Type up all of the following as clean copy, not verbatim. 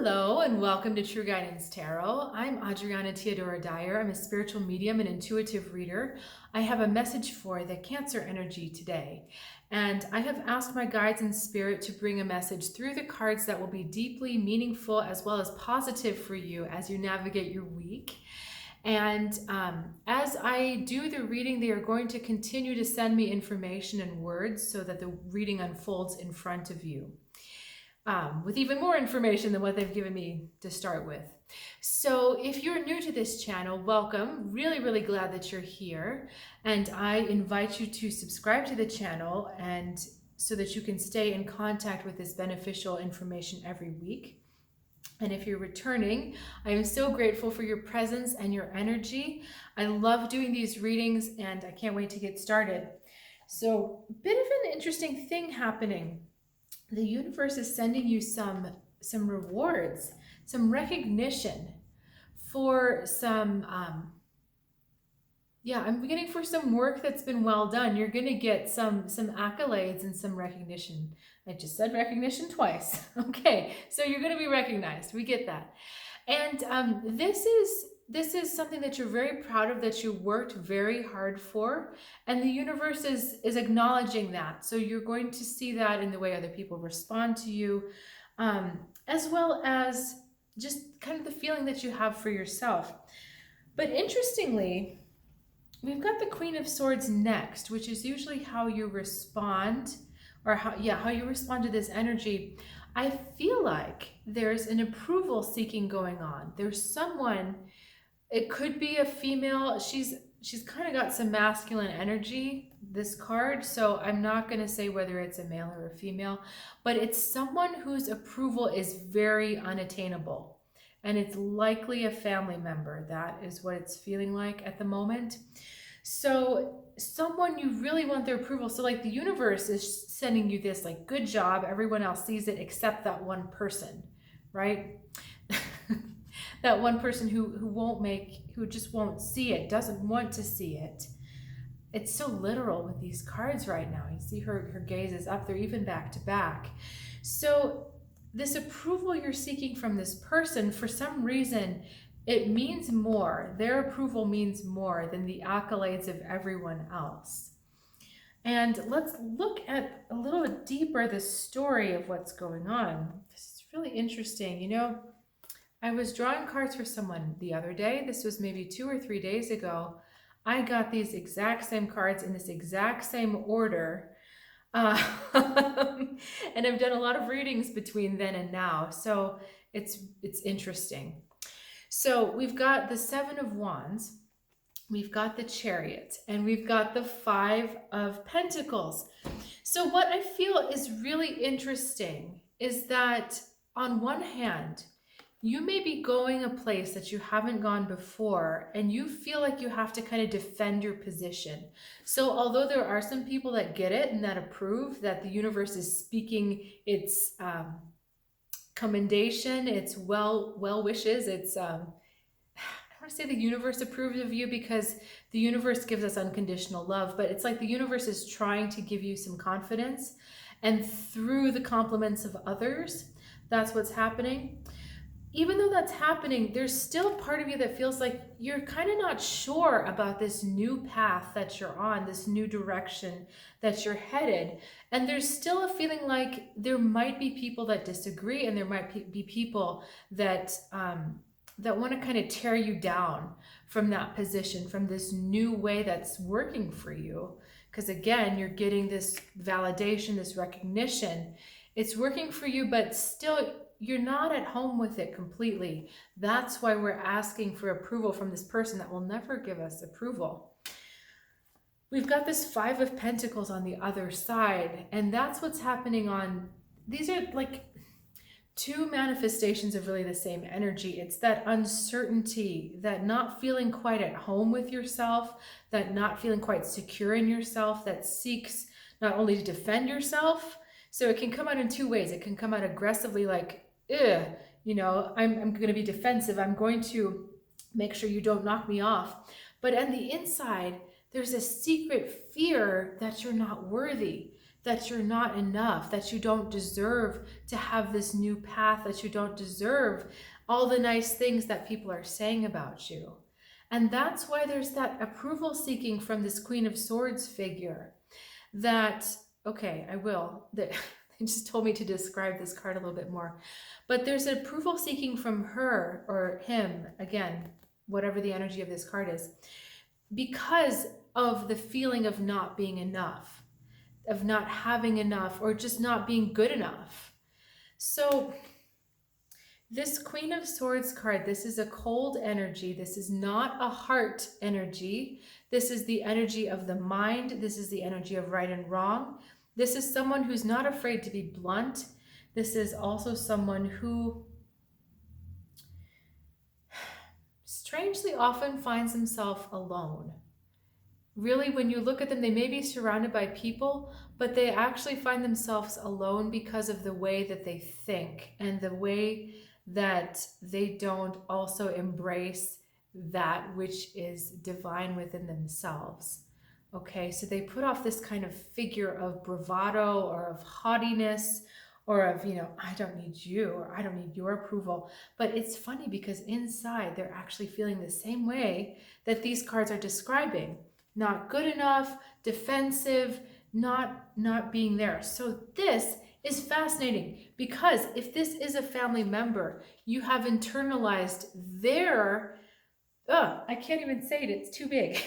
Hello and welcome to True Guidance Tarot. I'm Adriana Teodoro-Dier. I'm a spiritual medium and intuitive reader. I have a message for the Cancer energy today. And I have asked my guides in spirit to bring a message through the cards that will be deeply meaningful as well as positive for you as you navigate your week. And as I do the reading, they are going to continue to send me information and words so that the reading unfolds in front of you. With even more information than what they've given me to start with. So if you're new to this channel, welcome. Really glad that you're here. And I invite you to subscribe to the channel and so that you can stay in contact with this beneficial information every week. And if you're returning, I am so grateful for your presence and your energy. I love doing these readings and I can't wait to get started. So a bit of an interesting thing happening. The universe is sending you some rewards, some recognition for some, I'm beginning for some work that's been well done. You're going to get some accolades and some recognition. I just said recognition twice. Okay, so you're going to be recognized. We get that. And this is something that you're very proud of, that you worked very hard for, and the universe is acknowledging that. So you're going to see that in the way other people respond to you, as well as just kind of the feeling that you have for yourself. But interestingly, we've got the Queen of Swords next, which is usually how you respond, or how you respond to this energy. I feel like there's an approval seeking going on. There's someone. It could be a female. She's kind of got some masculine energy, this card. So I'm not going to say whether it's a male or a female, but it's someone whose approval is very unattainable. And it's likely a family member. That is what it's feeling like at the moment. So someone you really want their approval. So like the universe is sending you this, like, good job. Everyone else sees it except that one person, right? That one person who just won't see it, doesn't want to see it. It's so literal with these cards right now. You see her gaze is up there, even back to back. So this approval you're seeking from this person, for some reason, it means more. Their approval means more than the accolades of everyone else. And let's look at a little bit deeper the story of what's going on. This is really interesting. You know, I was drawing cards for someone the other day. This was maybe 2 or 3 days ago. I got these exact same cards in this exact same order. And I've done a lot of readings between then and now. So it's interesting. So we've got the 7 of Wands, we've got the Chariot, and we've got the 5 of Pentacles. So what I feel is really interesting is that on one hand, you may be going a place that you haven't gone before, and you feel like you have to kind of defend your position. So although there are some people that get it and that approve, that the universe is speaking its commendation, its well wishes, its I don't want to say the universe approves of you, because the universe gives us unconditional love, but it's like the universe is trying to give you some confidence, and through the compliments of others, that's what's happening. Even though that's happening, there's still part of you that feels like you're kind of not sure about this new path that you're on, this new direction that you're headed. And there's still a feeling like there might be people that disagree, and there might be people that want to kind of tear you down from that position, from this new way that's working for you. Because again, you're getting this validation, this recognition. It's working for you, but still you're not at home with it completely. That's why we're asking for approval from this person that will never give us approval. We've got this 5 of Pentacles on the other side, and that's what's happening on, these are like 2 manifestations of really the same energy. It's that uncertainty, that not feeling quite at home with yourself, that not feeling quite secure in yourself, that seeks not only to defend yourself. So it can come out in 2 ways. It can come out aggressively, like, you know, I'm going to be defensive. I'm going to make sure you don't knock me off. But on the inside, there's a secret fear that you're not worthy, that you're not enough, that you don't deserve to have this new path, that you don't deserve all the nice things that people are saying about you. And that's why there's that approval seeking from this Queen of Swords figure that, okay, I will. They just told me to describe this card a little bit more. But there's an approval seeking from her or him, again, whatever the energy of this card is, because of the feeling of not being enough, of not having enough, or just not being good enough. So this Queen of Swords card, this is a cold energy. This is not a heart energy. This is the energy of the mind. This is the energy of right and wrong. This is someone who's not afraid to be blunt. This is also someone who strangely often finds himself alone. Really, when you look at them, they may be surrounded by people, but they actually find themselves alone because of the way that they think and the way that they don't also embrace that which is divine within themselves. Okay, so they put off this kind of figure of bravado or of haughtiness or of, I don't need you, or I don't need your approval. But it's funny because inside they're actually feeling the same way that these cards are describing. Not good enough, defensive, not being there. So this is fascinating because if this is a family member, you have internalized their, I can't even say it, it's too big.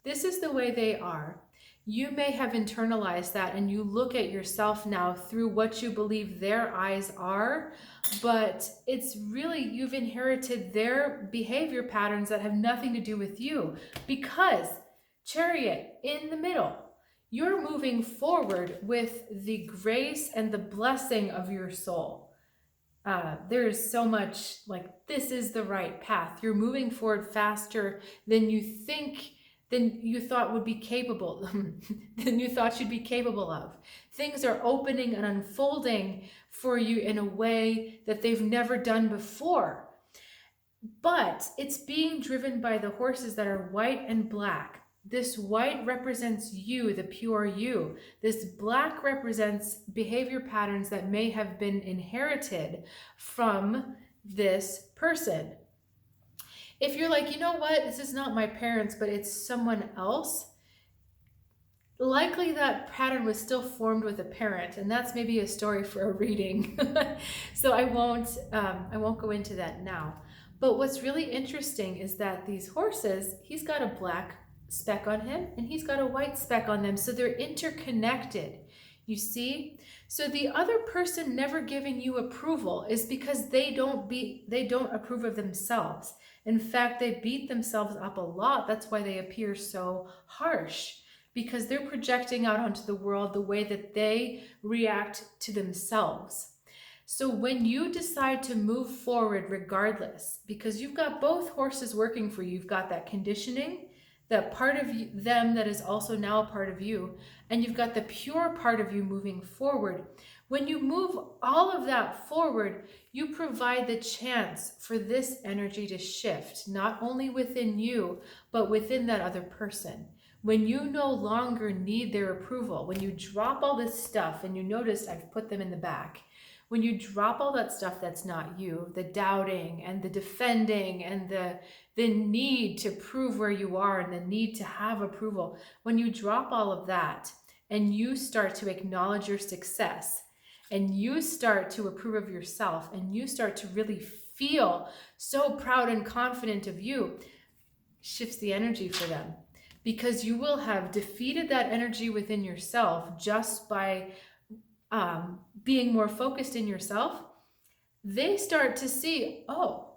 This is the way they are. You may have internalized that and you look at yourself now through what you believe their eyes are, but it's really, you've inherited their behavior patterns that have nothing to do with you because Chariot in the middle, you're moving forward with the grace and the blessing of your soul. There's so much like, this is the right path. You're moving forward faster than you thought would be capable, than you thought you'd be capable of. Things are opening and unfolding for you in a way that they've never done before. But it's being driven by the horses that are white and black. This white represents you, the pure you. This black represents behavior patterns that may have been inherited from this person. If you're like, you know what, this is not my parents, but it's someone else, likely that pattern was still formed with a parent, and that's maybe a story for a reading. So I won't go into that now. But what's really interesting is that these horses, he's got a black speck on him and he's got a white speck on them, so they're interconnected. You see? So the other person never giving you approval is because they don't approve of themselves. In fact, they beat themselves up a lot. That's why they appear so harsh, because they're projecting out onto the world the way that they react to themselves. So when you decide to move forward regardless, because you've got both horses working for you, you've got that conditioning, that part of them that is also now a part of you, and you've got the pure part of you moving forward. When you move all of that forward, you provide the chance for this energy to shift, not only within you, but within that other person. When you no longer need their approval, when you drop all this stuff, and you notice I've put them in the back, when you drop all that stuff that's not you, the doubting and the defending and the need to prove where you are and the need to have approval, when you drop all of that and you start to acknowledge your success and you start to approve of yourself and you start to really feel so proud and confident of you, shifts the energy for them, because you will have defeated that energy within yourself just by being more focused in yourself. They start to see, oh,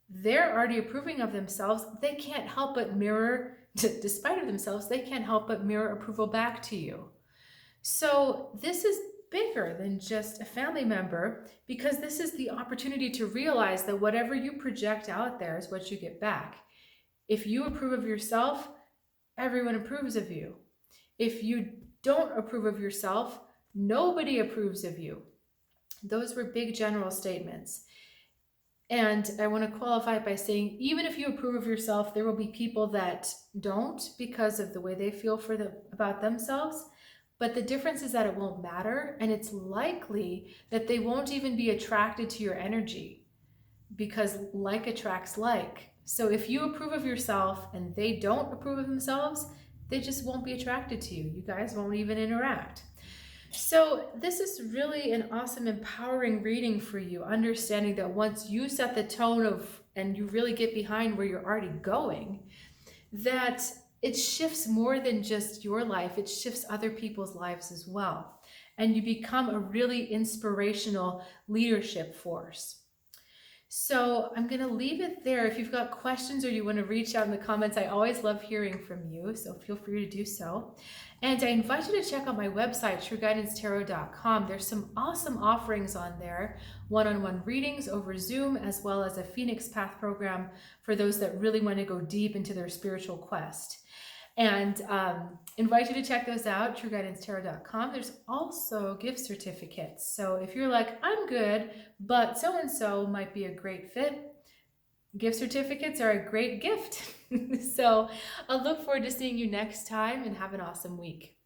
they're already approving of themselves. They can't help but mirror, despite of themselves, they can't help but mirror approval back to you. So this is bigger than just a family member, because this is the opportunity to realize that whatever you project out there is what you get back. If you approve of yourself, everyone approves of you. If you don't approve of yourself, nobody approves of you. Those were big general statements. And I want to qualify it by saying, even if you approve of yourself, there will be people that don't, because of the way they feel about themselves. But the difference is that it won't matter, and it's likely that they won't even be attracted to your energy, because like attracts like. So if you approve of yourself and they don't approve of themselves, they just won't be attracted to you. You guys won't even interact. So this is really an awesome, empowering reading for you, understanding that once you set the tone of, and you really get behind where you're already going, that it shifts more than just your life, it shifts other people's lives as well. And you become a really inspirational leadership force. So I'm going to leave it there. If you've got questions or you want to reach out in the comments, I always love hearing from you, so feel free to do so. And I invite you to check out my website, trueguidancetarot.com. There's some awesome offerings on there, one-on-one readings over Zoom, as well as a Phoenix Path program for those that really want to go deep into their spiritual quest. And invite you to check those out, trueguidancetarot.com. There's also gift certificates. So if you're like, I'm good, but so-and-so might be a great fit, gift certificates are a great gift. So I'll look forward to seeing you next time, and have an awesome week.